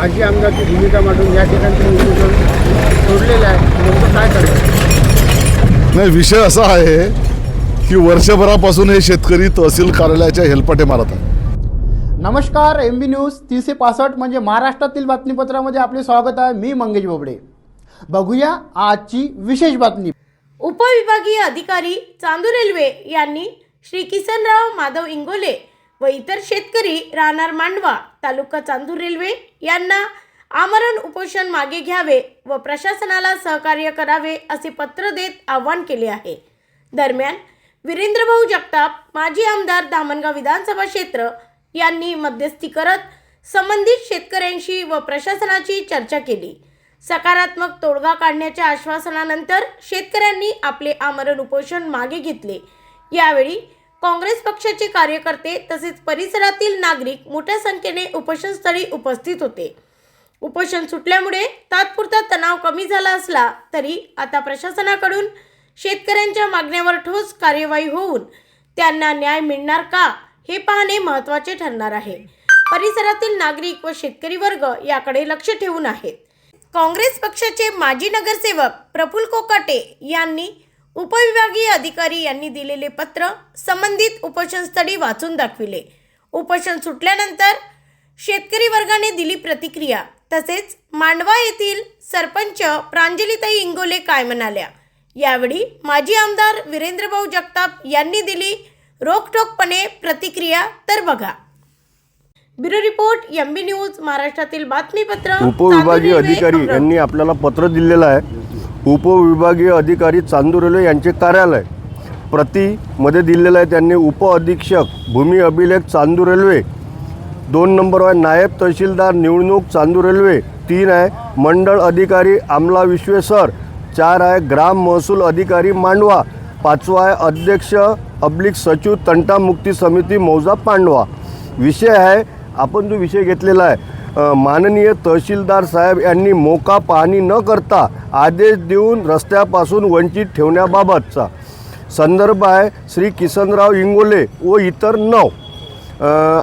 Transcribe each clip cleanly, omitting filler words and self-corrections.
माजी आमदारची भूमिका मांडून या ठिकाणी तुम्ही उपोषण सोडलेलं आहे, नेमकं काय करणार? नाही, विषय असा आहे की वर्षभरापासून हे शेतकरी तहसील कार्यालयाच्या हेलपाटे मारत आहे. नमस्कार, MB न्यूज 365 म्हणजे महाराष्ट्रातील बातमीपत्रामध्ये आपले स्वागत आहे. मी मंगेश बोबडे. बघूया आजची विशेष बातमी. उपविभागीय अधिकारी चांदूर रेल्वे यांनी श्री किसनराव माधव इंगोले व इतर शेतकरी राहणार मांडवा तालुका चांदूर रेल्वे यांना आमरण उपोषण मागे घ्यावे व प्रशासनाला सहकार्य करावे असे पत्र देत आवाहन केले आहे. दरम्यान वीरेंद्रभाऊ जगताप माजी आमदार धामणगाव विधानसभा क्षेत्र यांनी मध्यस्थी करत संबंधित शेतकऱ्यांशी व प्रशासनाची चर्चा केली. सकारात्मक तोडगा काढण्याच्या आश्वासनानंतर शेतकऱ्यांनी आपले आमरण उपोषण मागे घेतले. यावेळी काँग्रेस पक्षाचे कार्यकर्ते तसेच परिसरातील नागरिक मोठ्या संख्येने उपोषणस्थळी उपस्थित होते. उपोषण सुटल्यामुळे तात्पुरता तणाव कमी झाला असला तरी आता प्रशासनाकडून शेतकऱ्यांच्या मागण्यावर ठोस कार्यवाही होऊन त्यांना न्याय मिळणार का हे पाहणे महत्त्वाचे ठरणार आहे. परिसरातील नागरिक व शेतकरी वर्ग याकडे लक्ष ठेवून आहेत. काँग्रेस पक्षाचे माजी नगरसेवक प्रफुल्ल कोकाटे यांनी उपविभागीय अधिकारी यांनी दिलेले पत्र संबंधित उपोषणस्थळी वाचून दाखविले. उपोषण सुटल्यानंतर शेतकरी वर्गाने दिली प्रतिक्रिया. तसेच मांडवा येथील सरपंच प्रांजलीताई इंगोले काय म्हणाल्या यावेळी माजी आमदार वीरेंद्रभाऊ जगताप यांनी दिली रोखठोकपणे प्रतिक्रिया. तर बघा. ब्युरो रिपोर्ट, MB न्यूज, महाराष्ट्रातील बातमीपत्र. उपविभागीय अधिकारी यांनी आपल्याला पत्र दिलेलं आहे. उपविभागीय अधिकारी चांदूर रेल्वे यांचे कार्यालय प्रतीमध्ये दिलेलं आहे. त्यांनी उप अधीक्षक भूमी अभिलेख चांदूर रेल्वे 2 नंबर आहे, नायब तहसीलदार निवडणूक चांदूर रेल्वे 3 आहे, मंडळ अधिकारी आमला विश्वेसर 4 आहे, ग्राम महसूल अधिकारी मांडवा 5 आहे, अध्यक्ष अब्लिक सचिव तंटा मुक्ती समिती मौजा पांडवा. विषय आहे, आपण जो विषय घेतलेला आहे, माननीय तहसीलदार साहेब यांनी मोका पाहणी न करता आदेश देऊन रस्त्यापासून वंचित ठेवण्याबाबतचा संदर्भ आहे. श्री किसनराव इंगोले व इतर 9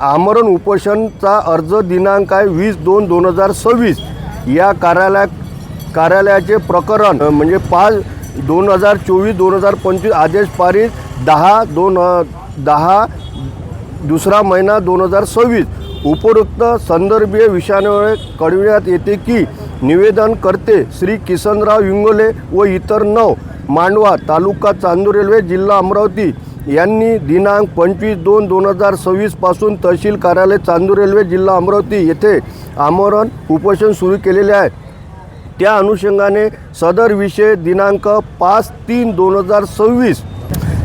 आमरण उपोषणचा अर्ज दिनांक आहे 20/2/2026. या कार्यालयाचे प्रकरण म्हणजे 5/2024/2025 आदेश पारित 10/2 दुसरा महिना 2026. उपरोक्त संदर्भीय विषयान्वये कळविण्यात येते की निवेदन करते श्री किसनराव इंगोले व इतर 9 मांडवा तालुका चांदूर रेल्वे जिल्हा अमरावती यांनी दिनांक 25/2/2026 पासून तहसील कार्यालय चांदूर रेल्वे जिल्हा अमरावती येथे आमरण उपोषण सुरू केलेले आहे. त्या अनुषंगाने सदर विषय दिनांक 5/3/2026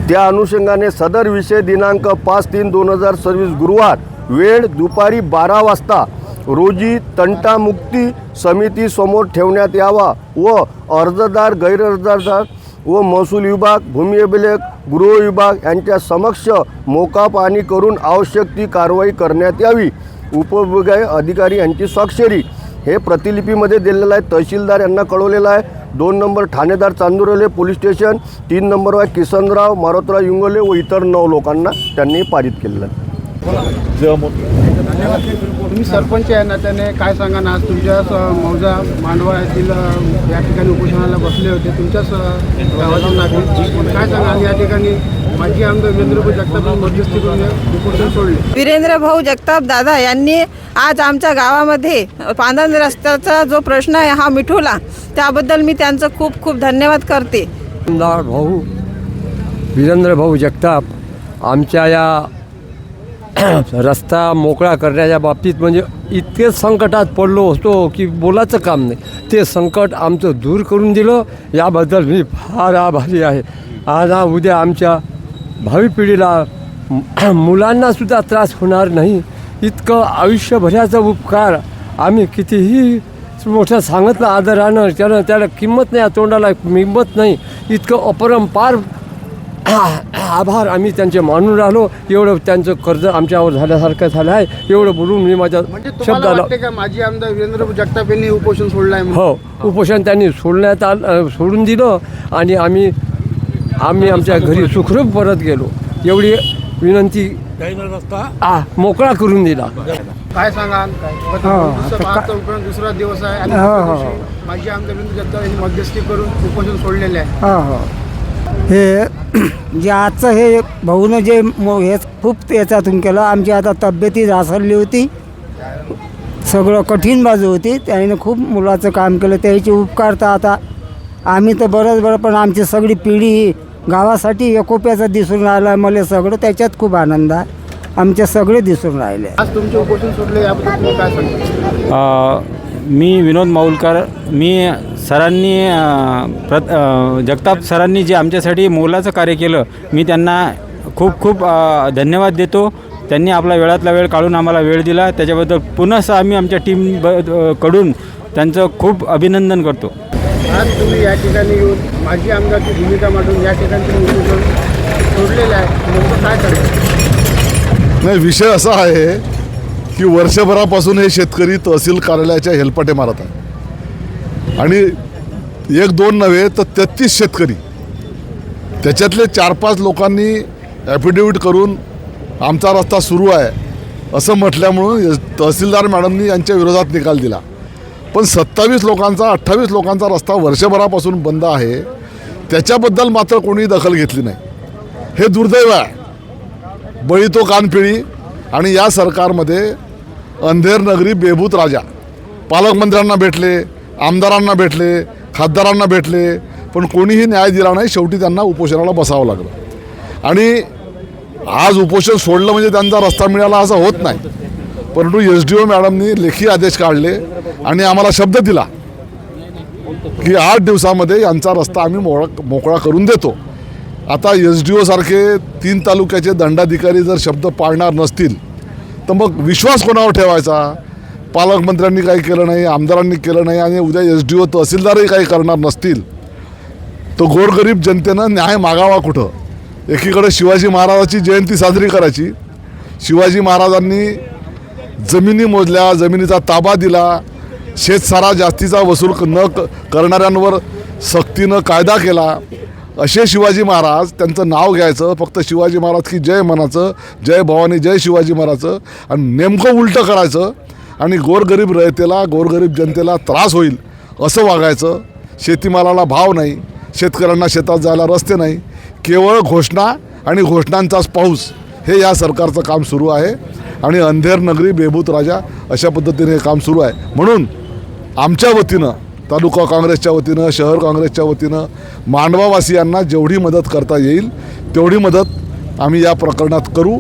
त्या अनुषंगाने सदर विषय दिनांक 5/3/2026 गुरुवार वेळ दुपारी 12 वाजता रोजी तंटामुक्ती समिती समोर ठेवण्यात यावा व अर्जदार, गैरअर्जदार व महसूल विभाग, भूमी अभिलेख, गृह विभाग यांच्या समक्ष मोका पाहणी करून आवश्यक ती कारवाई करण्यात यावी. उपविभागीय अधिकारी यांची स्वाक्षरी हे प्रतिलिपीमध्ये दिलेलं आहे. तहसीलदार यांना कळवलेलं आहे. 2 नंबर ठाणेदार Chandur railway police station, 3 number आहे किसनराव मारुतराव इंगोले व इतर 9 लोकांना त्यांनी पारित केलेलं आहे. तुम्ही सरपंच आहे ना, त्याने काय सांगा ना, आज तुमच्या मौजा मांडवा येथील या ठिकाणी उपोषणाला बसले होते तुमच्याच गावातील नागरिक. काय सांगा या ठिकाणी माजी आमदार वीरेंद्रभाऊ जगताप मध्यस्थी करून उपोषण सोडले. वीरेंद्रभाऊ जगताप दादा यांनी आज आमच्या गावामध्ये पांदन रस्त्याचा जो प्रश्न आहे हा मिटवला, त्याबद्दल मी त्यांचं खूप खूप धन्यवाद करते. आमदार भाऊ वीरेंद्रभाऊ जगताप आमच्या या रस्ता मोकळा करण्याच्या बाबतीत म्हणजे इतके संकटात पडलो होतो की बोलायचं काम नाही. ते संकट आमचं दूर करून दिलं, याबद्दल मी फार आभारी आहे. आज उद्या आमच्या भावी पिढीला मुलांनासुद्धा त्रास होणार नाही इतकं आयुष्यभराचा उपकार आम्ही कितीही मोठं सांगितलं आदरानं, त्याला किंमत नाही, तोंडाला किंमत नाही, इतकं अपरंपार आभार आम्ही त्यांचे मानून राहिलो. एवढं त्यांचं कर्ज आमच्यावर झाल्यासारखं झालं आहे. एवढं बोलून मी माझ्या शब्दाला. माजी आमदार वीरेंद्रभाऊ जगताप यांनी उपोषण सोडलं आहे. हो, उपोषण त्यांनी सोडून दिलं आणि आम्ही आमच्या घरी सुखरूप परत गेलो. एवढी विनंती मोकळा करून दिला. काय सांगाल आजचा दुसरा दिवस आहे आणि दुसऱ्या दिवशी माजी आमदार विनोद जगताप यांनी मध्यस्थी करून उपोषण सोडलेले आहे. हे जे आजचं हे भाऊनं जे हे खूप याच्यातून केलं. आमची आता तब्येती ढासळली होती, सगळं कठीण बाजू होती. त्याने खूप मुलाचं काम केलं. त्याचे उपकार तर आता आम्ही तर बरं, पण आमची सगळी पिढी ही गावासाठी एकोप्याचं दिसून राहिलं. मला सगळं त्याच्यात खूप आनंद आहे. आमचे सगळे दिसून राहिले. आज तुमचे उपोषण सोडले याबद्दल तुम्ही काय सांगता? मी विनोद माऊलकर. मी सरांनी जगताप सरांनी जे आमच्यासाठी मोलाचं कार्य केलं, मी त्यांना खूप खूप धन्यवाद देतो. त्यांनी आपला वेळातला वेळ काढून आम्हाला वेळ दिला, त्याच्याबद्दल पुन्हा आम्ही आमच्या टीम कडून त्यांचं खूप अभिनंदन करतो. आज तुम्ही या ठिकाणी येऊन माजी आमदारची भूमिका मांडून या ठिकाणी तुम्ही उपोषण सोडलेलं आहे. नेमकं काय करतो? नाही, विषय असा आहे की वर्षभरापासून हे शेतकरी तहसील कार्यालयाच्या हेलपाटे मारत आहे आणि 1-2 नव्हे तर 33 शेतकरी, त्याच्यातले 4-5 लोकांनी ॲफिडेविट करून आमचा रस्ता सुरू आहे असं म्हटल्यामुळं तहसीलदार मॅडमनी यांच्या विरोधात निकाल दिला. पण 28 लोकांचा रस्ता वर्षभरापासून बंद आहे, त्याच्याबद्दल मात्र कोणी दखल घेतली नाही. हे दुर्दैव आहे. बळी तो कानपिळी. आणि या सरकारमध्ये अंधेर नगरी बेभूत राजा. पालकमंत्र्यांना भेटले, आमदारांना भेटले, खासदारांना भेटले, पण कोणीही न्याय दिला नाही. शेवटी त्यांना उपोषणाला बसावं लागलं. आणि आज उपोषण सोडलं म्हणजे त्यांचा रस्ता मिळाला असं होत नाही. परंतु SDO मॅडमनी लेखी आदेश काढले आणि आम्हाला शब्द दिला की 8 दिवसामध्ये यांचा रस्ता आम्ही मोकळा करून देतो. आता SDO सारखे 3 तालुक्याचे दंडाधिकारी जर शब्द पाळणार नसतील तर मग विश्वास कोणावर ठेवायचा? पालकमंत्र्यांनी काही केलं नाही, आमदारांनी केलं नाही आणि उद्या SDO तहसीलदारही काही करणार नसतील तर गोरगरीब जनतेनं न्याय मागावा कुठं? एकीकडे शिवाजी महाराजाची जयंती साजरी करायची. शिवाजी महाराजांनी जमिनी मोजल्या, जमिनीचा ताबा दिला, शेतसारा जास्तीचा वसूल न करणाऱ्यांवर सक्तीनं कायदा केला. असे शिवाजी महाराज, त्यांचं नाव घ्यायचं, फक्त शिवाजी महाराज की जय म्हणायचं, जय भवानी जय शिवाजी महाराजचं, आणि नेमकं उलटं करायचं आणि गोरगरीब रयतेला, गोरगरीब जनतेला त्रास होईल असं वागायचं. शेतीमालाला भाव नाही, शेतकऱ्यांना शेतात जायला रस्ते नाही, केवळ घोषणा आणि घोषणांचाच पाऊस, हे या सरकारचं काम सुरू आहे. आणि अंधेर नगरी बेभूत राजा अशा पद्धतीने हे काम सुरू आहे. म्हणून आमच्या वतीनं, तालुका काँग्रेसच्या वतीनं, शहर काँग्रेसच्या वतीनं मांडवावासियांना जेवढी मदत करता येईल तेवढी मदत आम्ही या प्रकरणात करू,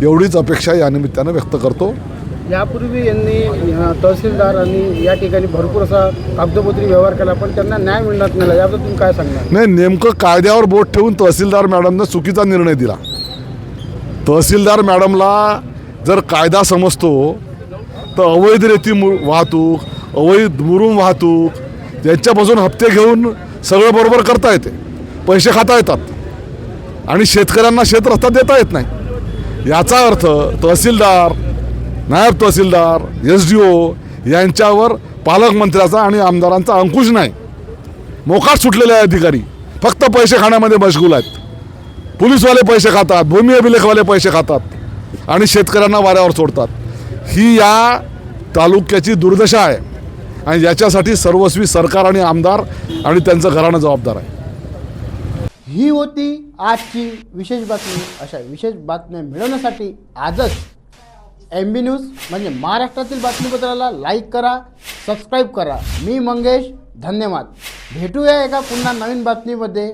एवढीच अपेक्षा या निमित्तानं व्यक्त करतो. यापूर्वी यांनी तहसीलदारांनी या ठिकाणी भरपूर असा कागदोपत्री व्यवहार केला, पण त्यांना न्याय मिळणार नाही. याबद्दल तुम्ही काय सांगणार? नाही, नेमकं कायद्यावर बोट ठेवून तहसीलदार मॅडमनं चुकीचा निर्णय दिला. तहसीलदार मॅडमला जर कायदा समजतो तर अवैध रेती वाहतूक, अवैध मुरुम वाहतूक यांच्यापासून हप्ते घेऊन सगळं बरोबर करता येते, पैसे खाता येतात आणि शेतकऱ्यांना शेतरस्ता देता येत नाही. याचा अर्थ तहसीलदार, नायब तहसीलदार, SDO यांच्यावर पालकमंत्र्याचा आणि आमदारांचा अंकुश नाही. मोकाट सुटलेले आहे अधिकारी, फक्त पैसे खाण्यामध्ये मशगूल आहेत. पोलीसवाले पैसे खातात, भूमी अभिलेखवाले पैसे खातात आणि शेतकऱ्यांना वाऱ्यावर सोडतात. ही या तालुक्याची दुर्दशा आहे आणि याच्यासाठी सर्वस्वी सरकार आणि आमदार आणि त्यांचं घराणं जबाबदार आहे. ही होती आजची विशेष बातमी. अशा विशेष बातम्या मिळवण्यासाठी आजच MB न्यूज म्हणजे महाराष्ट्रातील बातमीपत्राला लाईक करा, सबस्क्राईब करा. मी मंगेश, धन्यवाद. भेटूया एका पुन्हा नवीन बातमीमध्ये.